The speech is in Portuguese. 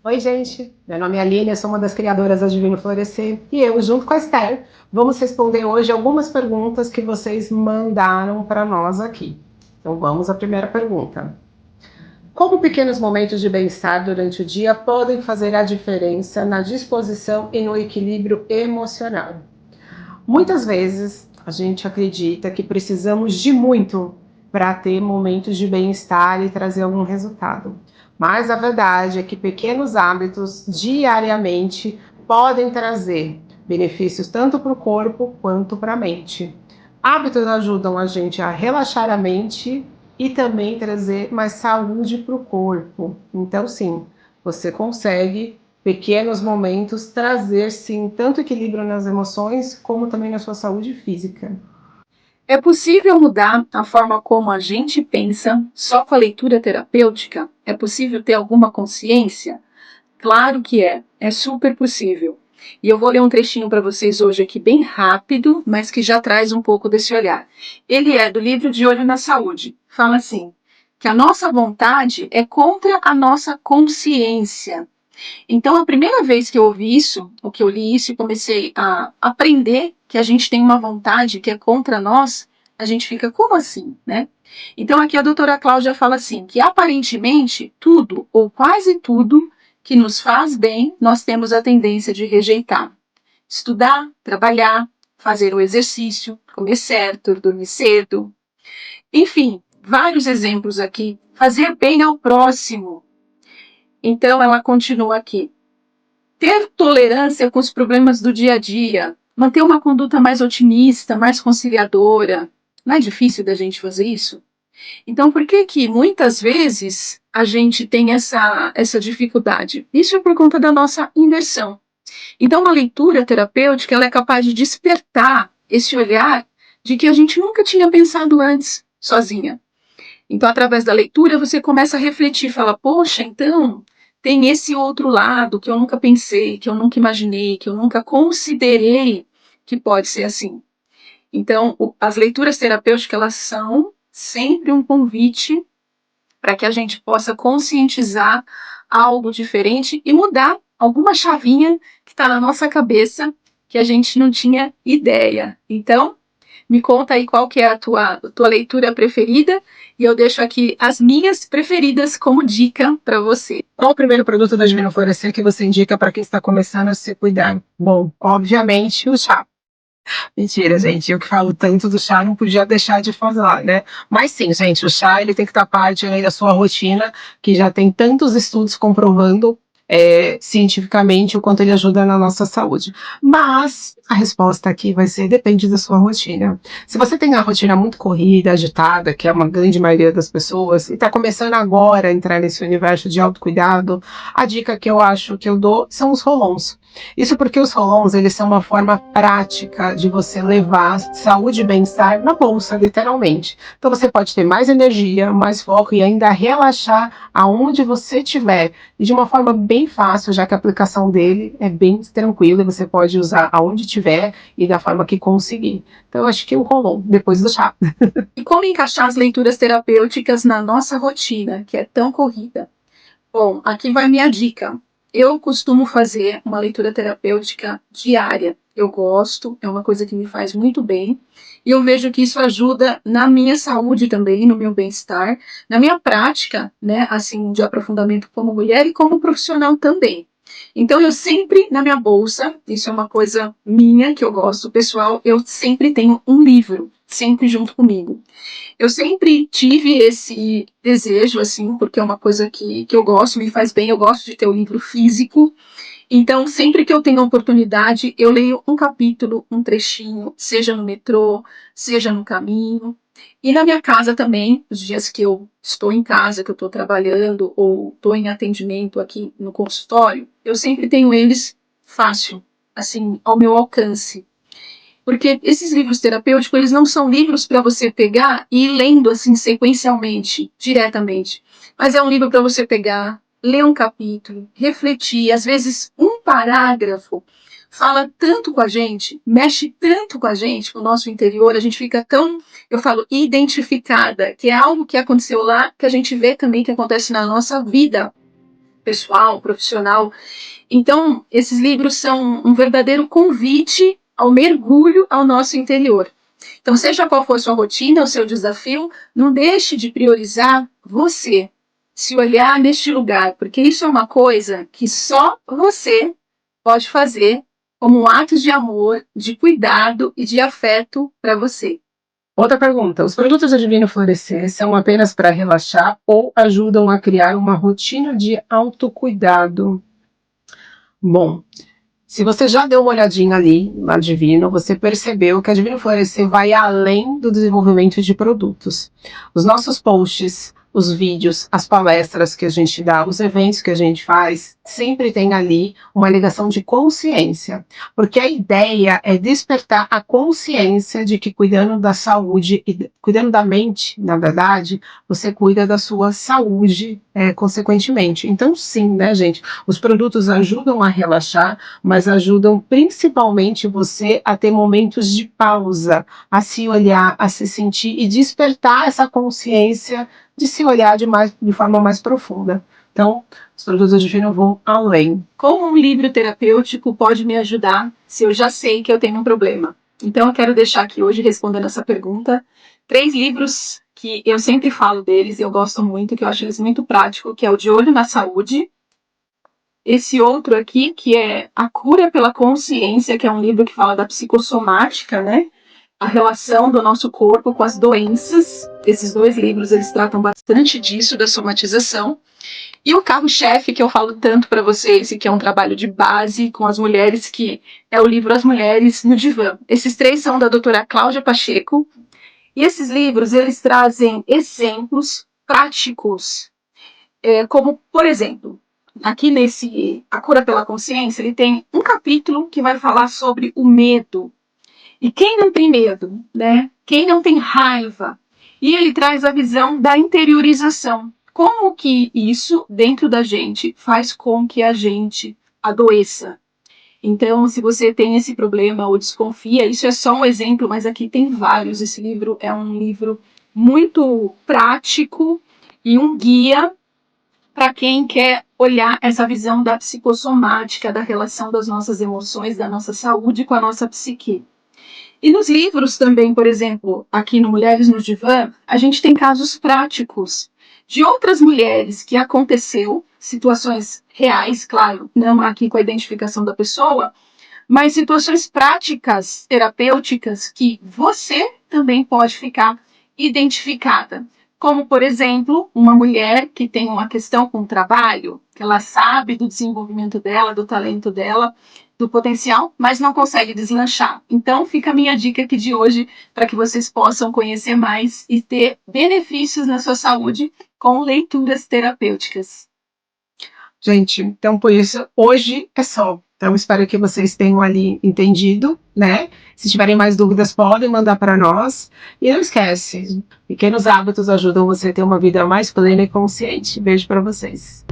Oi, gente. Meu nome é Aline, eu sou uma das criadoras da Divino Florescer e eu, junto com a Esther, vamos responder hoje algumas perguntas que vocês mandaram para nós aqui. Então, vamos à primeira pergunta. Como pequenos momentos de bem-estar durante o dia podem fazer a diferença na disposição e no equilíbrio emocional? Muitas vezes a gente acredita que precisamos de muito para ter momentos de bem-estar e trazer algum resultado. Mas a verdade é que pequenos hábitos diariamente podem trazer benefícios tanto para o corpo quanto para a mente. Hábitos ajudam a gente a relaxar a mente e também trazer mais saúde para o corpo. Então, sim, você consegue pequenos momentos trazer sim tanto equilíbrio nas emoções como também na sua saúde física. É possível mudar a forma como a gente pensa só com a leitura terapêutica? É possível ter alguma consciência? Claro que é super possível. E eu vou ler um trechinho para vocês hoje aqui bem rápido, mas que já traz um pouco desse olhar. Ele é do livro De Olho na Saúde. Fala assim, que a nossa vontade é contra a nossa consciência. Então, a primeira vez que eu ouvi isso, ou que eu li isso e comecei a aprender que a gente tem uma vontade que é contra nós, a gente fica, como assim, né? Então, aqui a doutora Cláudia fala assim, que aparentemente tudo, ou quase tudo, que nos faz bem, nós temos a tendência de rejeitar. Estudar, trabalhar, fazer o exercício, comer certo, dormir cedo, enfim, vários exemplos aqui. Fazer bem ao próximo. Então, ela continua aqui. Ter tolerância com os problemas do dia a dia, manter uma conduta mais otimista, mais conciliadora. Não é difícil da gente fazer isso? Então, por que que muitas vezes a gente tem essa dificuldade? Isso é por conta da nossa inversão. Então, uma leitura terapêutica ela é capaz de despertar esse olhar de que a gente nunca tinha pensado antes, sozinha. Então, através da leitura, você começa a refletir, fala, poxa, então tem esse outro lado que eu nunca pensei, que eu nunca imaginei, que eu nunca considerei que pode ser assim. Então, as leituras terapêuticas, elas são sempre um convite para que a gente possa conscientizar algo diferente e mudar alguma chavinha que está na nossa cabeça que a gente não tinha ideia. Então, me conta aí qual que é a tua leitura preferida e eu deixo aqui as minhas preferidas como dica para você. Qual o primeiro produto da Divino Florescer que você indica para quem está começando a se cuidar? Bom, obviamente o chá. Mentira, gente, eu que falo tanto do chá não podia deixar de falar, né? Mas sim, gente, o chá ele tem que estar parte aí da sua rotina, que já tem tantos estudos comprovando cientificamente o quanto ele ajuda na nossa saúde. Mas a resposta aqui vai ser depende da sua rotina. Se você tem a rotina muito corrida, agitada, que é uma grande maioria das pessoas, e está começando agora a entrar nesse universo de autocuidado, a dica que eu acho que eu dou são os rolons. Isso porque os rolons, eles são uma forma prática de você levar saúde e bem-estar na bolsa, literalmente. Então você pode ter mais energia, mais foco e ainda relaxar aonde você estiver. E de uma forma bem fácil, já que a aplicação dele é bem tranquila e você pode usar aonde tiver e da forma que conseguir. Então eu acho que o rolon, depois do chá. E como encaixar as leituras terapêuticas na nossa rotina, que é tão corrida? Bom, aqui vai minha dica. Eu costumo fazer uma leitura terapêutica diária. Eu gosto, é uma coisa que me faz muito bem. E eu vejo que isso ajuda na minha saúde também, no meu bem-estar, na minha prática, né, assim, de aprofundamento como mulher e como profissional também. Então, eu sempre, na minha bolsa, isso é uma coisa minha que eu gosto, pessoal, eu sempre tenho um livro, sempre junto comigo. Eu sempre tive esse desejo, assim, porque é uma coisa que eu gosto, me faz bem, eu gosto de ter o livro físico. Então, sempre que eu tenho a oportunidade, eu leio um capítulo, um trechinho, seja no metrô, seja no caminho. E na minha casa também, os dias que eu estou em casa, que eu estou trabalhando ou estou em atendimento aqui no consultório, eu sempre tenho eles fácil, assim, ao meu alcance. Porque esses livros terapêuticos, eles não são livros para você pegar e ir lendo assim sequencialmente, diretamente. Mas é um livro para você pegar, ler um capítulo, refletir, às vezes um parágrafo fala tanto com a gente, mexe tanto com a gente, com o nosso interior, a gente fica tão, eu falo, identificada, que é algo que aconteceu lá, que a gente vê também que acontece na nossa vida. pessoal, profissional. Então, esses livros são um verdadeiro convite ao mergulho ao nosso interior. Então, seja qual for a sua rotina, o seu desafio, não deixe de priorizar você, se olhar neste lugar, porque isso é uma coisa que só você pode fazer como um ato de amor, de cuidado e de afeto para você. Outra pergunta: os produtos do Divino Florescer são apenas para relaxar ou ajudam a criar uma rotina de autocuidado? Bom, se você já deu uma olhadinha ali na Divino, você percebeu que a Divino Florescer vai além do desenvolvimento de produtos. Os nossos posts, os vídeos, as palestras que a gente dá, os eventos que a gente faz, sempre tem ali uma ligação de consciência. Porque a ideia é despertar a consciência de que cuidando da saúde e cuidando da mente, na verdade, você cuida da sua saúde, consequentemente. Então, sim, né, gente? Os produtos ajudam a relaxar, mas ajudam principalmente você a ter momentos de pausa, a se olhar, a se sentir e despertar essa consciência de se olhar de forma mais profunda. Então, os produtos do Divino vão além. Como um livro terapêutico pode me ajudar se eu já sei que eu tenho um problema? Então, eu quero deixar aqui hoje, respondendo essa pergunta, 3 livros que eu sempre falo deles e eu gosto muito, que eu acho eles muito práticos, que é o De Olho na Saúde. Esse outro aqui, que é A Cura pela Consciência, que é um livro que fala da psicossomática, né? A relação do nosso corpo com as doenças. Esses 2 livros, eles tratam bastante disso, da somatização. E o carro-chefe, que eu falo tanto para vocês, e que é um trabalho de base com as mulheres, que é o livro As Mulheres no Divã. Esses 3 são da doutora Cláudia Pacheco. E esses livros, eles trazem exemplos práticos, como, por exemplo, aqui nesse A Cura pela Consciência, ele tem um capítulo que vai falar sobre o medo. E quem não tem medo, né? Quem não tem raiva? E ele traz a visão da interiorização. Como que isso, dentro da gente, faz com que a gente adoeça? Então, se você tem esse problema ou desconfia, isso é só um exemplo, mas aqui tem vários. Esse livro é um livro muito prático e um guia para quem quer olhar essa visão da psicossomática, da relação das nossas emoções, da nossa saúde com a nossa psique. E nos livros também, por exemplo, aqui no Mulheres no Divã, a gente tem casos práticos de outras mulheres que aconteceu, situações reais, claro, não aqui com a identificação da pessoa, mas situações práticas, terapêuticas, que você também pode ficar identificada. Como, por exemplo, uma mulher que tem uma questão com o trabalho, que ela sabe do desenvolvimento dela, do talento dela, do potencial, mas não consegue deslanchar. Então, fica a minha dica aqui de hoje para que vocês possam conhecer mais e ter benefícios na sua saúde com leituras terapêuticas. Gente, então por isso, hoje é só. Então, espero que vocês tenham ali entendido, né? Se tiverem mais dúvidas, podem mandar para nós. E não esquece, pequenos hábitos ajudam você a ter uma vida mais plena e consciente. Beijo para vocês.